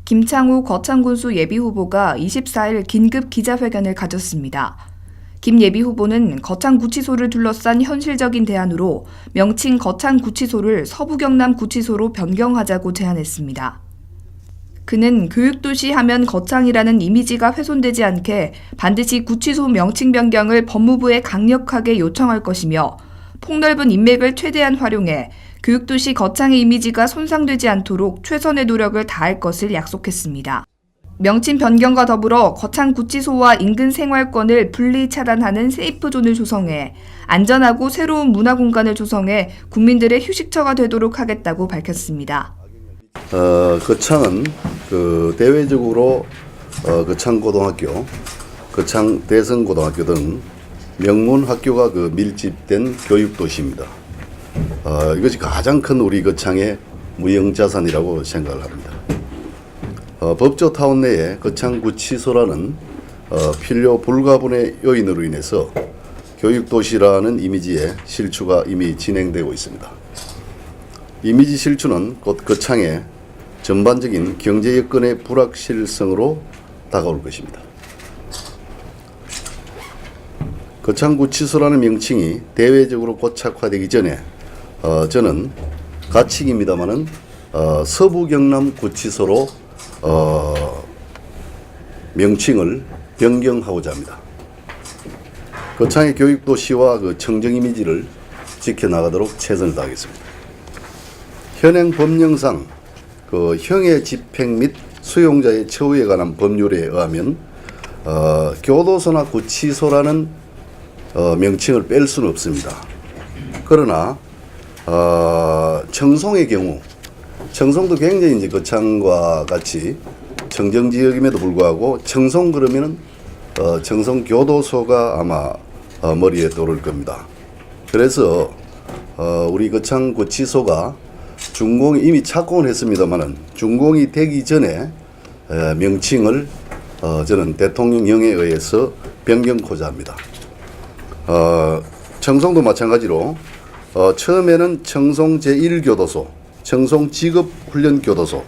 김창우 거창군수 예비후보가 24일 긴급 기자회견을 가졌습니다. 김 예비후보는 거창구치소를 둘러싼 현실적인 대안으로 명칭 거창구치소를 서부경남구치소로 변경하자고 제안했습니다. 그는 교육도시 하면 거창이라는 이미지가 훼손되지 않게 반드시 구치소 명칭 변경을 법무부에 강력하게 요청할 것이며 폭넓은 인맥을 최대한 활용해 교육도시 거창의 이미지가 손상되지 않도록 최선의 노력을 다할 것을 약속했습니다. 명칭 변경과 더불어 거창구치소와 인근 생활권을 분리 차단하는 세이프존을 조성해 안전하고 새로운 문화공간을 조성해 국민들의 휴식처가 되도록 하겠다고 밝혔습니다. 거창은 대외적으로 거창고등학교, 거창대성고등학교 등 명문 학교가 밀집된 교육도시입니다. 이것이 가장 큰 우리 거창의 무형자산이라고 생각을 합니다. 법조타운 내에 거창구치소라는 필요 불가분의 요인으로 인해서 교육도시라는 이미지의 실추가 이미 진행되고 있습니다. 이미지 실추는 곧 거창의 전반적인 경제 여건의 불확실성으로 다가올 것입니다. 거창구치소라는 명칭이 대외적으로 고착화되기 전에 저는 가칭입니다마는 서부경남구치소로 명칭을 변경하고자 합니다. 거창의 교육도시와 청정 이미지를 지켜나가도록 최선을 다하겠습니다. 현행 법령상 형의 집행 및 수용자의 처우에 관한 법률에 의하면 교도소나 구치소라는 명칭을 뺄 수는 없습니다. 그러나 청송의 경우, 청송도 굉장히 이제 거창과 같이 청정지역임에도 불구하고 청송 그러면은 청송교도소가 아마 머리에 떠오를 겁니다. 그래서 우리 거창구치소가 준공이 이미 착공을 했습니다만은 준공이 되기 전에 명칭을 저는 대통령령에 의해서 변경코자 합니다. 청송도 마찬가지로 처음에는 청송 제1교도소, 청송 직업훈련교도소,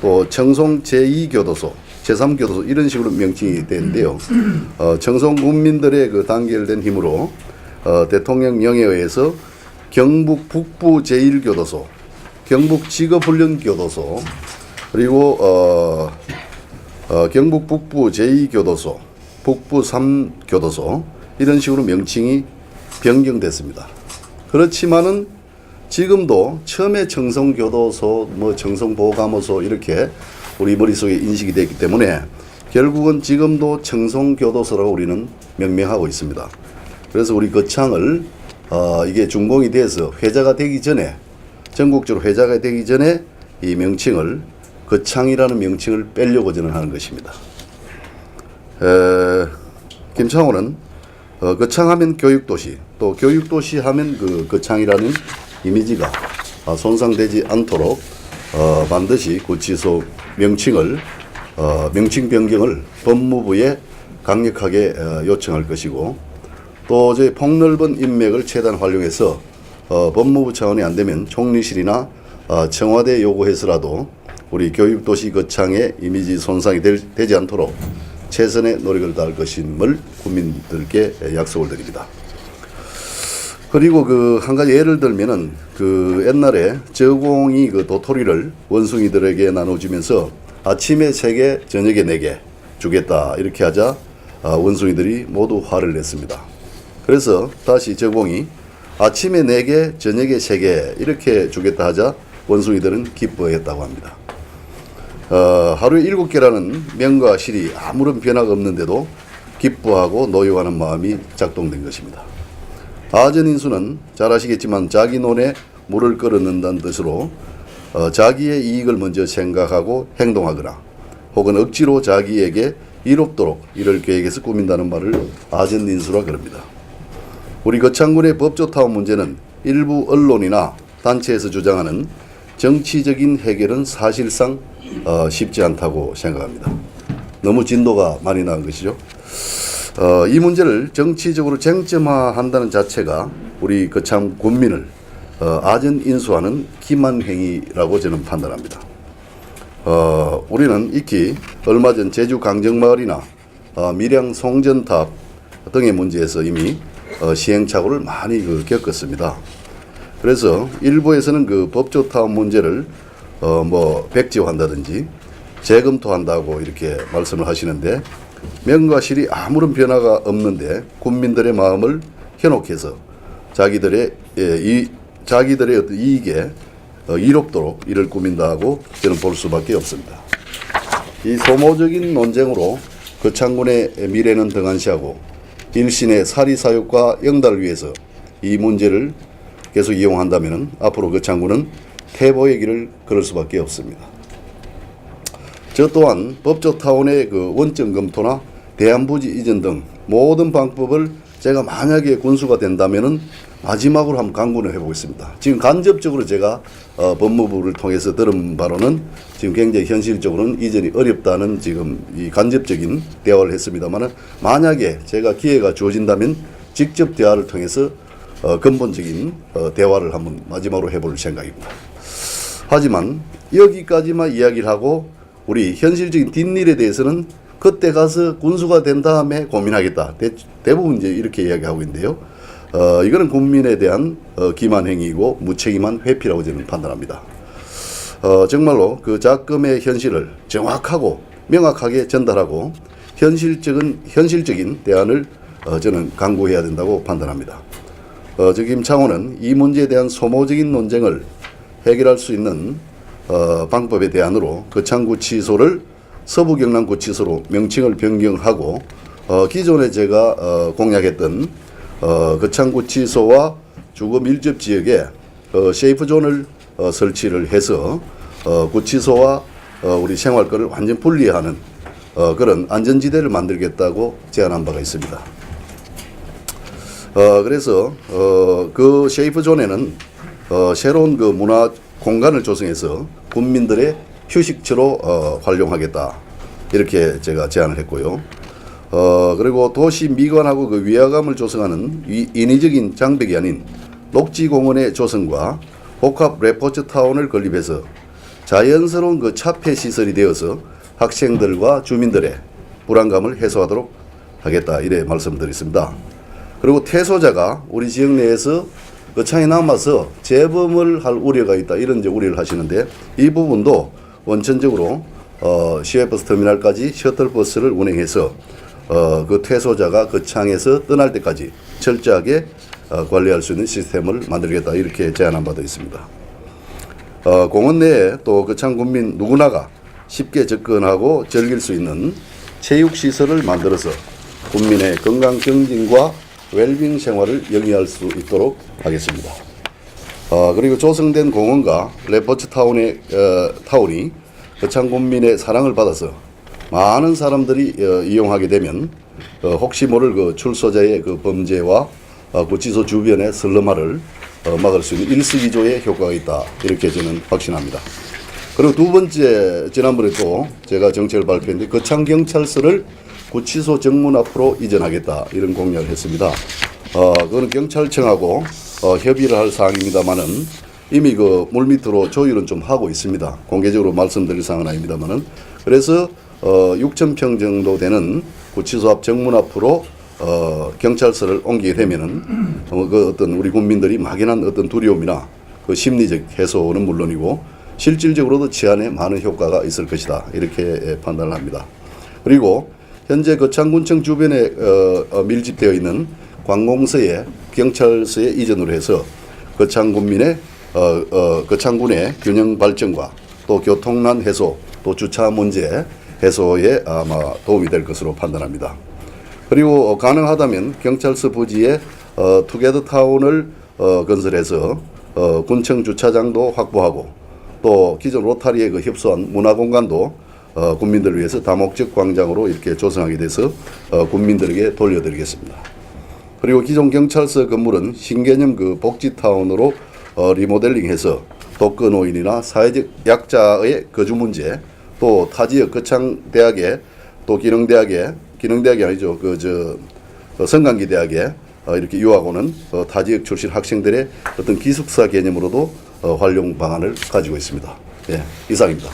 또 청송 제2교도소, 제3교도소 이런 식으로 명칭이 되는데요. 청송 군민들의 단결된 힘으로 대통령령에 의해서 경북 북부 제1교도소, 경북 직업훈련교도소, 그리고 경북 북부 제2교도소, 북부 3교도소 이런 식으로 명칭이 변경됐습니다. 그렇지만은 지금도 처음에 청송교도소, 청송보호감호소 이렇게 우리 머릿속에 인식이 되기 때문에 결국은 지금도 청송교도소라고 우리는 명명하고 있습니다. 그래서 우리 거창을 이게 준공이 돼서 회자가 되기 전에, 전국적으로 회자가 되기 전에 이 명칭을 거창이라는 명칭을 빼려고 저는 하는 것입니다. 김창호는 거창하면 교육도시, 또 교육도시 하면 거창이라는 이미지가 손상되지 않도록 반드시 구치소 명칭을 명칭 변경을 법무부에 강력하게 요청할 것이고, 또 저희 폭넓은 인맥을 최대한 활용해서 법무부 차원이 안 되면 총리실이나 청와대 요구해서라도 우리 교육도시 거창의 이미지 손상이 되지 않도록 최선의 노력을 다할 것임을 국민들께 약속을 드립니다. 그리고 한 가지 예를 들면은 옛날에 저공이 도토리를 원숭이들에게 나눠주면서 아침에 3개, 저녁에 4개 주겠다 이렇게 하자 원숭이들이 모두 화를 냈습니다. 그래서 다시 저공이 아침에 4개, 저녁에 3개 이렇게 주겠다 하자 원숭이들은 기뻐했다고 합니다. 하루에 7개라는 명과 실이 아무런 변화가 없는데도 기뻐하고 노여워하는 마음이 작동된 것입니다. 아전인수는 잘 아시겠지만 자기 논에 물을 끓여넣는다는 뜻으로 자기의 이익을 먼저 생각하고 행동하거나 혹은 억지로 자기에게 이롭도록 이를 계획해서 꾸민다는 말을 아전인수라 그럽니다. 우리 거창군의 법조타운 문제는 일부 언론이나 단체에서 주장하는 정치적인 해결은 사실상 쉽지 않다고 생각합니다. 너무 진도가 많이 나은 것이죠. 이 문제를 정치적으로 쟁점화한다는 자체가 우리 거창 군민을 아전인수하는 기만 행위라고 저는 판단합니다. 우리는 익히 얼마 전 제주 강정마을이나 밀양 송전탑 등의 문제에서 이미 시행착오를 많이 겪었습니다. 그래서 일부에서는 그 법조타운 문제를 백지화한다든지 재검토한다고 이렇게 말씀을 하시는데, 명과 실이 아무런 변화가 없는데 국민들의 마음을 현혹해서 자기들의 어떤 이익에 이롭도록 이를 꾸민다고 저는 볼 수밖에 없습니다. 이 소모적인 논쟁으로 거창군의 미래는 등한시하고 일신의 사리사욕과 영달을 위해서 이 문제를 계속 이용한다면 앞으로 거창군은 퇴보의 길을 걸을 수밖에 없습니다. 저 또한 법조타운의 그 원점 검토나 대안부지 이전 등 모든 방법을 제가 만약에 군수가 된다면은 마지막으로 한번 강군을 해보겠습니다. 지금 간접적으로 제가 법무부를 통해서 들은 바로는 지금 굉장히 현실적으로는 이전이 어렵다는 지금 이 간접적인 대화를 했습니다만은, 만약에 제가 기회가 주어진다면 직접 대화를 통해서 근본적인 대화를 한번 마지막으로 해볼 생각입니다. 하지만 여기까지만 이야기를 하고 우리 현실적인 뒷일에 대해서는 그때 가서 군수가 된 다음에 고민하겠다. 대부분 이제 이렇게 이야기하고 있는데요. 이거는 국민에 대한 기만 행위이고 무책임한 회피라고 저는 판단합니다. 정말로 그 작금의 현실을 정확하고 명확하게 전달하고 현실적인 대안을 저는 강구해야 된다고 판단합니다. 지금 차원은 이 문제에 대한 소모적인 논쟁을 해결할 수 있는 방법의 대안으로 거창구치소를 서부경남구치소로 명칭을 변경하고 기존에 제가 공약했던 거창구치소와 주거 밀접 지역에 세이프존을 설치를 해서 구치소와 우리 생활권을 완전 분리하는 그런 안전지대를 만들겠다고 제안한 바가 있습니다. 그래서 그 세이프존에는 새로운 그 문화 공간을 조성해서 국민들의 휴식처로 활용하겠다, 이렇게 제가 제안을 했고요. 그리고 도시 미관하고 그 위화감을 조성하는 인위적인 장벽이 아닌 녹지공원의 조성과 복합 레포츠타운을 건립해서 자연스러운 그 차폐 시설이 되어서 학생들과 주민들의 불안감을 해소하도록 하겠다, 이래 말씀드렸습니다. 그리고 퇴소자가 우리 지역 내에서 거창에 남아서 재범을 할 우려가 있다, 이런 이제 우려를 하시는데, 이 부분도 원천적으로 시외버스 터미널까지 셔틀버스를 운행해서 그 퇴소자가 거창에서 떠날 때까지 철저하게 관리할 수 있는 시스템을 만들겠다, 이렇게 제안한 바도 있습니다. 공원 내에 또 거창 군민 누구나가 쉽게 접근하고 즐길 수 있는 체육시설을 만들어서 국민의 건강 경진과 웰빙 생활을 영위할 수 있도록 하겠습니다. 그리고 조성된 공원과 레포츠 타운이 거창 군민의 사랑을 받아서 많은 사람들이 이용하게 되면 혹시 모를 그 출소자의 그 범죄와 구치소 주변의 슬럼화를 막을 수 있는 일석이조의 효과가 있다, 이렇게 저는 확신합니다. 그리고 두 번째, 지난번에 또 제가 정책을 발표했는데 거창경찰서를 구치소 정문 앞으로 이전하겠다, 이런 공약을 했습니다. 그거는 경찰청하고 협의를 할 사항입니다만은 이미 그 물밑으로 조율은 좀 하고 있습니다. 공개적으로 말씀드릴 사항은 아닙니다만은. 그래서 6,000평 정도 되는 구치소 앞 정문 앞으로 경찰서를 옮기게 되면은 그 어떤 우리 국민들이 막연한 어떤 두려움이나 그 심리적 해소는 물론이고 실질적으로도 치안에 많은 효과가 있을 것이다, 이렇게 판단을 합니다. 그리고 현재 거창군청 주변에 밀집되어 있는 관공서에 경찰서에 이전으로 해서 거창군민의 거창군의 균형 발전과 또 교통난 해소, 또 주차 문제 해소에 아마 도움이 될 것으로 판단합니다. 그리고 가능하다면 경찰서 부지에 투게더 타운을 건설해서 군청 주차장도 확보하고 또 기존 로타리에 그 협소한 문화공간도 국민들을 위해서 다목적 광장으로 이렇게 조성하게 돼서 국민들에게 돌려드리겠습니다. 그리고 기존 경찰서 건물은 신개념 그 복지타운으로 리모델링해서 독거노인이나 사회적 약자의 거주 문제, 또 타지역 거창대학에 또 기능대학이 아니죠, 성강기대학에 이렇게 유학 오는 타지역 출신 학생들의 어떤 기숙사 개념으로도 활용 방안을 가지고 있습니다. 예, 이상입니다.